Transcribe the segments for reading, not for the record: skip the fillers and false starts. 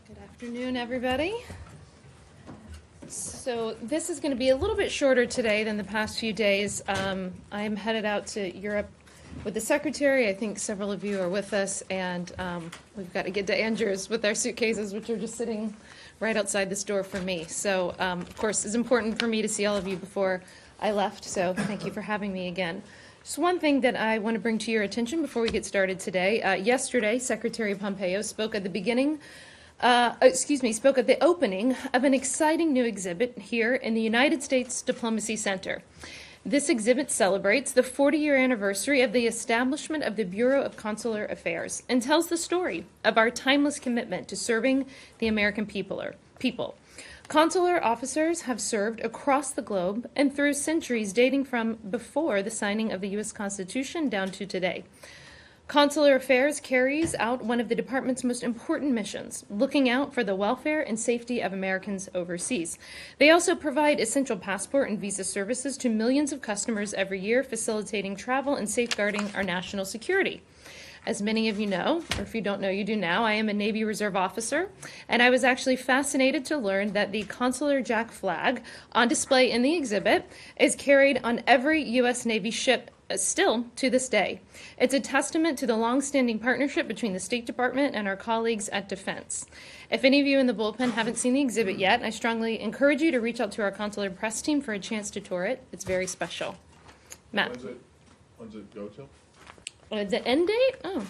Good afternoon, everybody. So this is going to be a little bit shorter today than the past few days. I'm headed out to Europe with the secretary. I think several of you are with us, and we've got to get to Andrews with our suitcases, which are just sitting right outside this door for me. So, of course, it's important for me to see all of you before I left, so thank you for having me again. Just one thing that I want to bring to your attention before we get started today. Yesterday, Secretary Pompeo spoke at the opening of an exciting new exhibit here in the United States Diplomacy Center. This exhibit celebrates the 40-year anniversary of the establishment of the Bureau of Consular Affairs and tells the story of our timeless commitment to serving the American people. Consular officers have served across the globe and through centuries dating from before the signing of the U.S. Constitution down to today. Consular Affairs carries out one of the department's most important missions, looking out for the welfare and safety of Americans overseas. They also provide essential passport and visa services to millions of customers every year, facilitating travel and safeguarding our national security. As many of you know, or if you don't know, you do now, I am a Navy Reserve officer, and I was actually fascinated to learn that the Consular Jack flag on display in the exhibit is carried on every U.S. Navy ship still to this day. It's a testament to the long-standing partnership between the State Department and our colleagues at Defense. If any of you in the bullpen haven't seen the exhibit yet, I strongly encourage you to reach out to our consular press team for a chance to tour it. It's very special. Matt. When's it go till? The end date? Oh,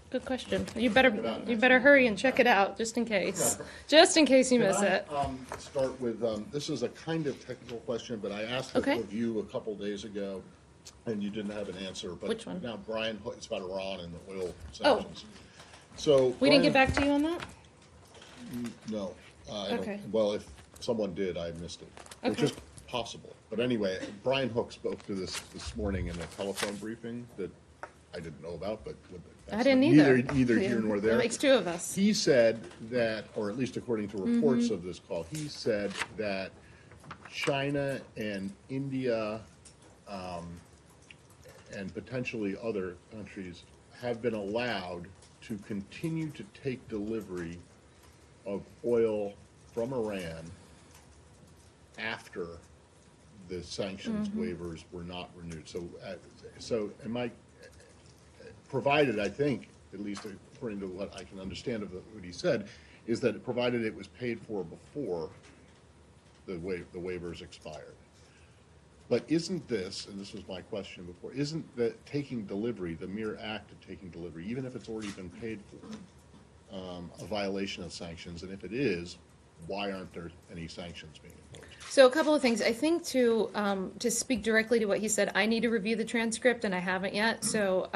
good question. You better hurry and check it out, just in case. Just in case you miss it. Start with, this is a kind of technical question, but I asked it of you a couple days ago, and you didn't have an answer. But which one? Now Brian, it's about Iran and the oil sanctions. Oh. So We didn't get back to you on that? No. Okay. Well, if someone did, I missed it, which is possible. But anyway, Brian Hook spoke to this morning in a telephone briefing that I didn't know about, but I didn't either. Neither here nor there. That makes two of us. He said that, or at least according to reports of this call, he said that China and India and potentially other countries have been allowed to continue to take delivery of oil from Iran after the sanctions waivers were not renewed. So am I, provided, I think, at least according to what I can understand of what he said, is that provided it was paid for before the waivers expired. But isn't this, and this was my question before, isn't that taking delivery, the mere act of taking delivery, even if it's already been paid for, a violation of sanctions? And if it is, why aren't there any sanctions being imposed? So a couple of things. I think to speak directly to what he said, I need to review the transcript, and I haven't yet. So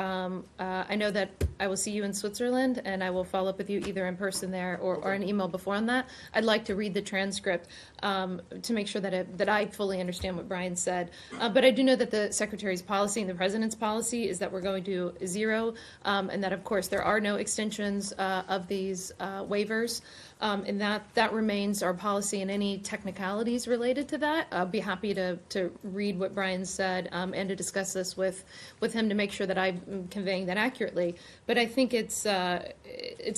I know that I will see you in Switzerland, and I will follow up with you either in person there or an email before on that. I'd like to read the transcript to make sure that I fully understand what Brian said. But I do know that the Secretary's policy and the President's policy is that we're going to zero, and that, of course, there are no extensions of these waivers. And that remains our policy, and any technicalities related to that, I'll be happy to read what Brian said and to discuss this with him to make sure that I'm conveying that accurately. But I think it's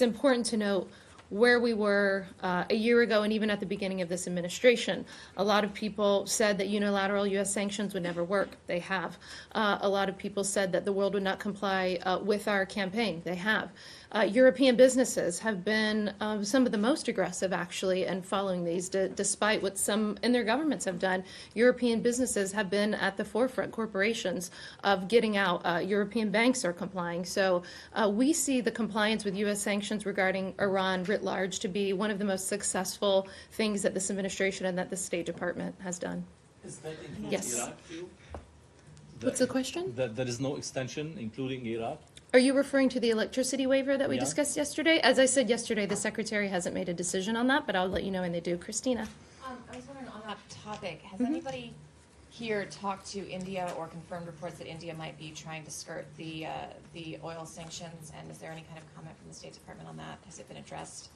important to note where we were a year ago and even at the beginning of this administration. A lot of people said that unilateral U.S. sanctions would never work. They have. A lot of people said that the world would not comply with our campaign. They have. European businesses have been some of the most aggressive, actually, in following these, despite what some in their governments have done. European businesses have been at the forefront, corporations, of getting out. European banks are complying. So we see the compliance with U.S. sanctions regarding Iran writ large to be one of the most successful things that this administration and that the State Department has done. Is that including Yes. Iraq too? What's the question? That there is no extension, including Iraq? Are you referring to the electricity waiver that we Yeah. discussed yesterday? As I said yesterday, the Secretary hasn't made a decision on that, but I'll let you know when they do. Christina? I was wondering on that topic, has anybody here talked to India or confirmed reports that India might be trying to skirt the oil sanctions? And is there any kind of comment from the State Department on that? Has it been addressed?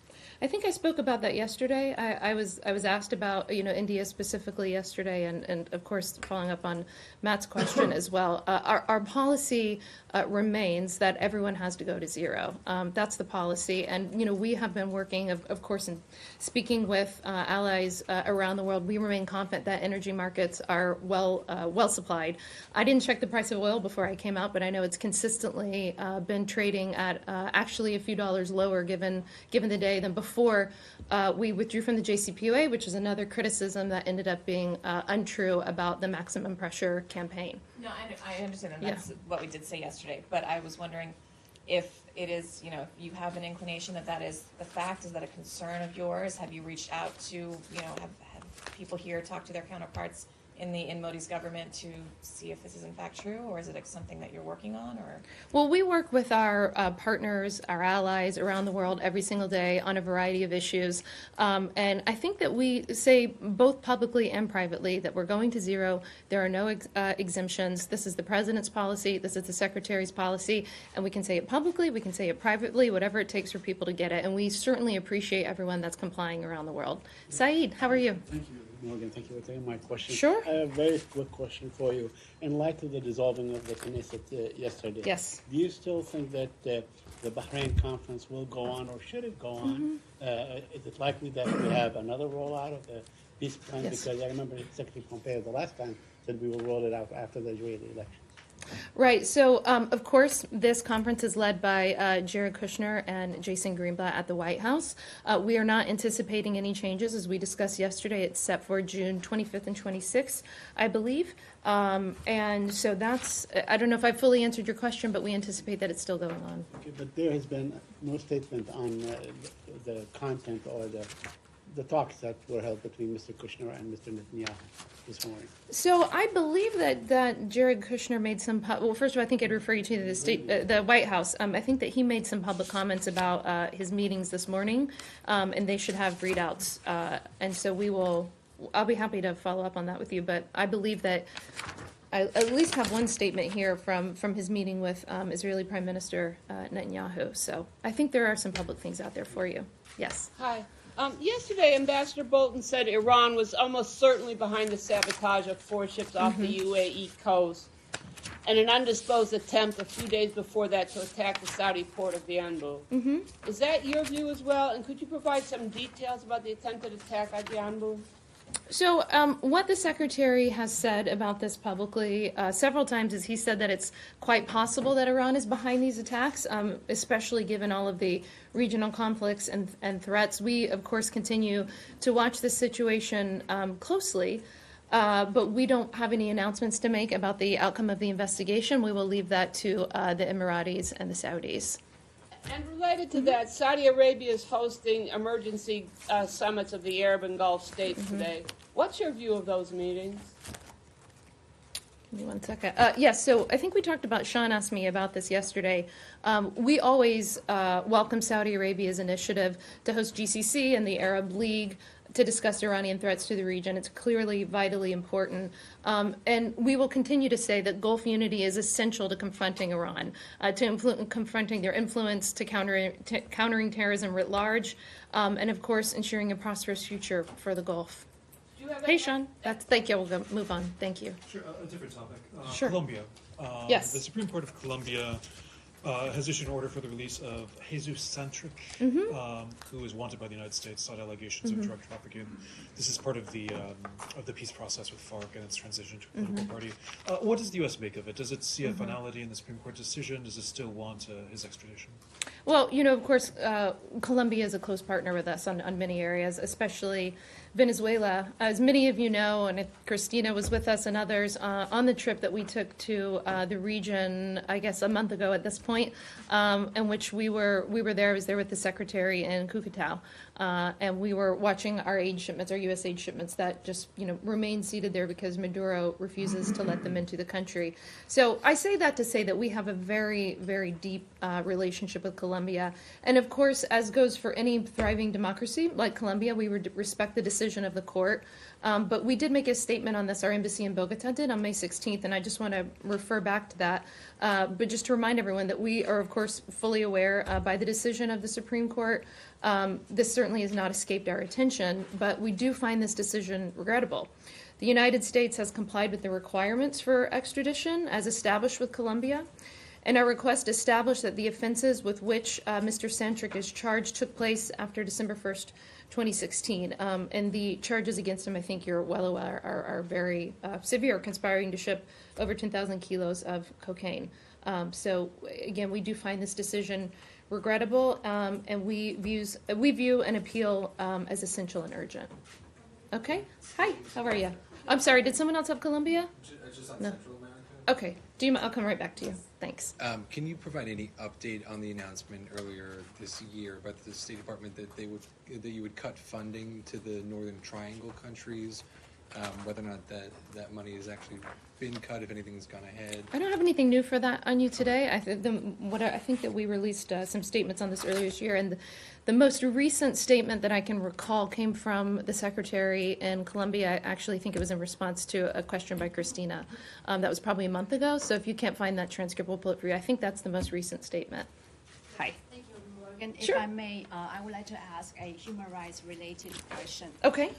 I think I spoke about that yesterday. I was asked about, India specifically yesterday, and of course, following up on Matt's question as well. Our policy remains that everyone has to go to zero. That's the policy, and we have been working, of course, in speaking with allies around the world. We remain confident that energy markets are well supplied. I didn't check the price of oil before I came out, but I know it's consistently been trading at actually a few dollars lower given the day than before we withdrew from the JCPOA, which is another criticism that ended up being untrue about the maximum pressure campaign. No, I understand, and that's what we did say yesterday, but I was wondering if it is, if you have an inclination that is the fact, is that a concern of yours? Have you reached out to, have people here talk to their counterparts in Modi's government to see if this is in fact true, or is it something that you're working on, or? Well, we work with our partners, our allies around the world every single day on a variety of issues. And I think that we say both publicly and privately that we're going to zero. There are no exemptions. This is the president's policy. This is the secretary's policy. And we can say it publicly. We can say it privately, whatever it takes for people to get it. And we certainly appreciate everyone that's complying around the world. Saeed, how are you? Thank you, Morgan. Thank you for taking my question. Sure. I have a very quick question for you. In light of the dissolving of the Knesset yesterday, Yes. do you still think that the Bahrain conference will go on, or should it go on? Is it likely that we have another rollout of the peace plan? Yes. Because I remember Secretary Pompeo the last time said we will roll it out after the Israeli elections. Right. So, of course, this conference is led by Jared Kushner and Jason Greenblatt at the White House. We are not anticipating any changes. As we discussed yesterday, it's set for June 25th and 26th, I believe. And so that's, I don't know if I fully answered your question, but we anticipate that it's still going on. Okay, but there has been no statement on the content or the talks that were held between Mr. Kushner and Mr. Netanyahu this morning. So I believe that Jared Kushner made some. Well, first of all, I think I'd refer you to the White House. I think that he made some public comments about his meetings this morning, and they should have readouts. And so I'll be happy to follow up on that with you. But I believe that I at least have one statement here from his meeting with Israeli Prime Minister Netanyahu. So I think there are some public things out there for you. Yes. Hi. Yesterday, Ambassador Bolton said Iran was almost certainly behind the sabotage of 4 ships off the UAE coast and an undisclosed attempt a few days before that to attack the Saudi port of Yanbu. Is that your view as well? And could you provide some details about the attempted attack at Yanbu? So what the Secretary has said about this publicly several times is he said that it's quite possible that Iran is behind these attacks, especially given all of the regional conflicts and threats. We, of course, continue to watch this situation closely, but we don't have any announcements to make about the outcome of the investigation. We will leave that to the Emiratis and the Saudis. And related to that, Saudi Arabia is hosting emergency summits of the Arab and Gulf states today. What's your view of those meetings? Give me 1 second. Yes, so I think we talked about, Sean asked me about this yesterday. We always welcome Saudi Arabia's initiative to host GCC and the Arab League to discuss Iranian threats to the region. It's clearly vitally important. And we will continue to say that Gulf unity is essential to confronting Iran, confronting their influence, to countering terrorism writ large, and of course, ensuring a prosperous future for the Gulf. Hey, Sean. Thank you. We'll move on. Thank you. Sure, a different topic. Sure. Colombia. Yes. The Supreme Court of Colombia has issued an order for the release of Jesus Santrich, who is wanted by the United States on allegations of drug trafficking. This is part of the peace process with FARC and its transition to a political party. What does the U.S. make of it? Does it see a finality in the Supreme Court decision? Does it still want his extradition? Well, of course, Colombia is a close partner with us on many areas, especially Venezuela. As many of you know, and Christina was with us and others on the trip that we took to the region, I guess a month ago at this point, in which we were there. I was there with the secretary in Cucutao, and we were watching our aid shipments, our U.S. aid shipments that just remain seated there because Maduro refuses to let them into the country. So I say that to say that we have a very, very deep relationship with Colombia. Colombia. And of course, as goes for any thriving democracy like Colombia, we would respect the decision of the court. But we did make a statement on this, our embassy in Bogota did on May 16th, and I just want to refer back to that. But just to remind everyone that we are, of course, fully aware by the decision of the Supreme Court. This certainly has not escaped our attention, but we do find this decision regrettable. The United States has complied with the requirements for extradition as established with Colombia, and our request established that the offenses with which Mr. Santric is charged took place after December 1st, 2016. And the charges against him, I think you're well aware, are very severe, conspiring to ship over 10,000 kilos of cocaine. So again, we do find this decision regrettable, and we view an appeal as essential and urgent. Okay. Hi. How are you? I'm sorry. Did someone else have Colombia? Just on No. Central America. Okay. I'll come right back to you. Thanks. Can you provide any update on the announcement earlier this year about the State Department that you would cut funding to the Northern Triangle countries? Whether or not that money has actually been cut, if anything's gone ahead. I don't have anything new for that on you today. I think that we released some statements on this earlier this year, and the most recent statement that I can recall came from the secretary in Colombia. I actually think it was in response to a question by Christina. That was probably a month ago. So if you can't find that transcript, we'll pull it for you. I think that's the most recent statement. Hi. Thank you, Morgan. Sure. If I may, I would like to ask a human rights related question. Okay.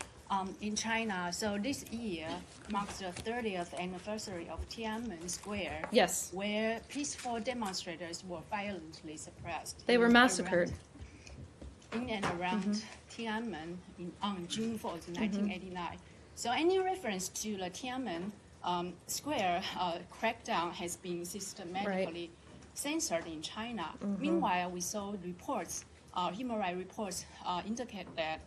In China, so this year marks the 30th anniversary of Tiananmen Square. Yes. Where peaceful demonstrators were violently suppressed. They were massacred. In and around Tiananmen on June 4th, 1989. So any reference to the Tiananmen Square crackdown has been systematically censored in China. Meanwhile, we saw reports, human rights reports indicate that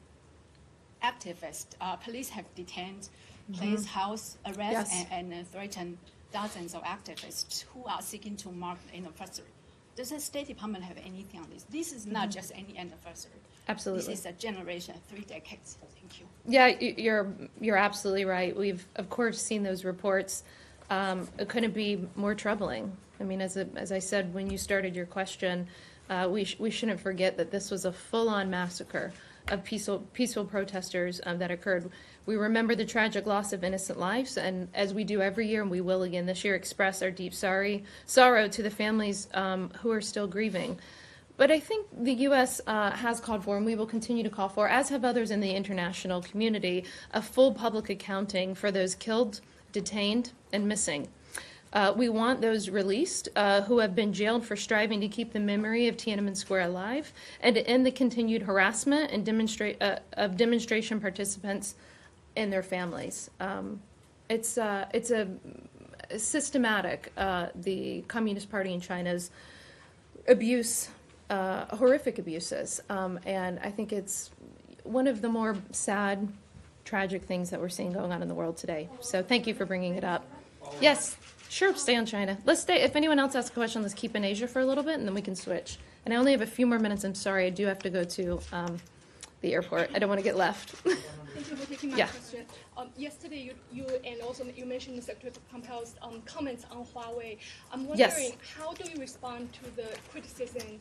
activists, police have detained, placed house arrest, Yes. and threatened dozens of activists who are seeking to mark the anniversary. Does the State Department have anything on this? This is not just any anniversary. Absolutely. This is a generation, 3 decades. Thank you. Yeah, you're absolutely right. We've of course seen those reports. It couldn't be more troubling. I mean, as I said when you started your question, we shouldn't forget that this was a full-on massacre of peaceful protesters that occurred. We remember the tragic loss of innocent lives, and as we do every year, and we will again this year, express our deep sorrow to the families who are still grieving. But I think the U.S. Has called for, and we will continue to call for, as have others in the international community, a full public accounting for those killed, detained, and missing. We want those released who have been jailed for striving to keep the memory of Tiananmen Square alive, and to end the continued harassment and of demonstration participants and their families. It's a systematic, the Communist Party in China's abuse, horrific abuses, and I think it's one of the more sad, tragic things that we're seeing going on in the world today. So thank you for bringing it up. Yes. Sure, stay on China. Let's stay. If anyone else asks a question, let's keep in Asia for a little bit, and then we can switch. And I only have a few more minutes. I'm sorry. I do have to go to the airport. I don't want to get left. Thank you for taking my Yeah. question. Yesterday, you and also you mentioned the Secretary of Pompeo's comments on Huawei. I'm wondering, Yes. how do you respond to the criticism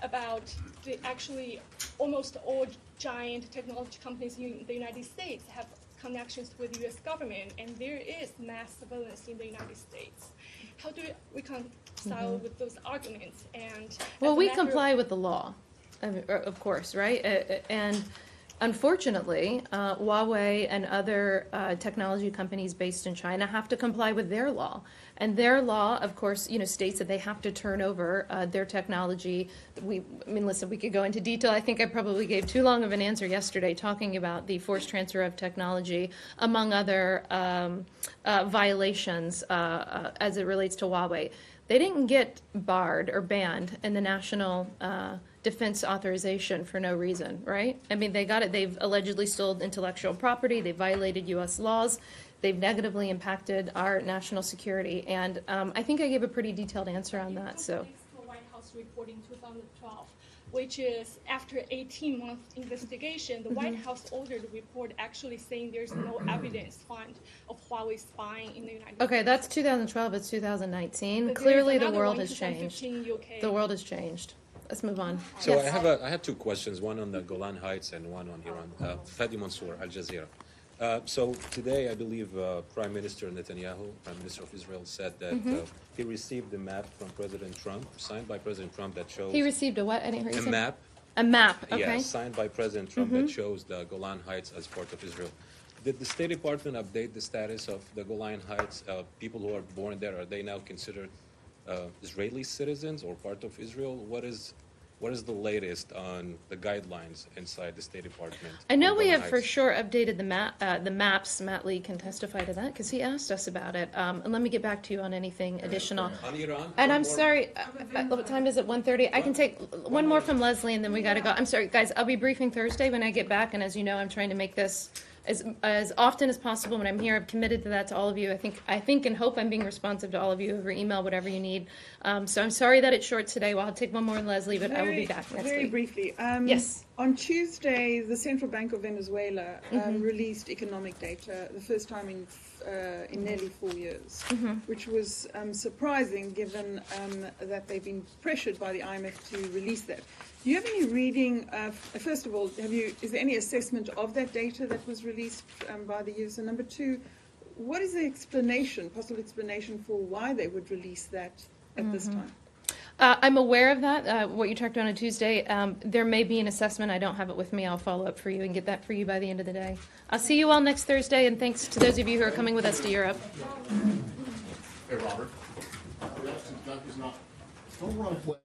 about the actually almost all giant technology companies in the United States have connections with the U.S. government, and there is mass surveillance in the United States. How do you reconcile with those arguments? And Well, as a we matter of- comply with the law, of course, right? And unfortunately, Huawei and other technology companies based in China have to comply with their law. And their law, of course, states that they have to turn over their technology. Listen, we could go into detail. I think I probably gave too long of an answer yesterday talking about the forced transfer of technology, among other violations as it relates to Huawei. They didn't get barred or banned in the national defense authorization for no reason, right? I mean, they got it. They've allegedly stolen intellectual property. They violated U.S. laws. They've negatively impacted our national security. And I think I gave a pretty detailed answer on that. So. Thanks to a White House report in 2012, which is after 18-month investigation, the White House ordered a report actually saying there's no evidence found of Huawei spying in the United States. Okay, that's 2012. It's 2019. But there is Clearly, the another world one, has changed. 2015 UK. The world has changed. let's move on. So Yes. I have two questions, one on the Golan Heights and one on Iran. Fadi Mansour, Al Jazeera. So today, I believe Prime Minister Netanyahu, Prime Minister of Israel, said that he received a map from President Trump, signed by President Trump, that shows He received a what? I didn't hear you a say. map. A map, okay. Yeah, signed by President Trump that shows the Golan Heights as part of Israel. Did the State Department update the status of the Golan Heights? People who are born there, are they now considered Israeli citizens or part of Israel? What is the latest on the guidelines inside the State Department? I know on we Golan have for Heights? sure updated the maps. Matt Lee can testify to that because he asked us about it. And let me get back to you on anything additional. On Iran? And one I'm more- sorry, what time is it? 1:30? I can take one more from Leslie and then we gotta go. I'm sorry, guys, I'll be briefing Thursday when I get back, and as you know, I'm trying to make this as often as possible when I'm here. I'm committed to that to all of you. I think and hope I'm being responsive to all of you over email, whatever you need. So I'm sorry that it's short today. Well, I'll take one more in Leslie, but I will be back next Very week. briefly. Yes. On Tuesday, the Central Bank of Venezuela released economic data, the first time in nearly 4 years, which was surprising given that they've been pressured by the IMF to release that. Do you have any reading? First of all, is there any assessment of that data that was released by the US? And number two, what is the possible explanation for why they would release that at this time? I'm aware of that, what you talked about on Tuesday. There may be an assessment. I don't have it with me. I'll follow up for you and get that for you by the end of the day. I'll see you all next Thursday, and thanks to those of you who are coming with us to Europe. Hey, Robert. That is not, don't run away.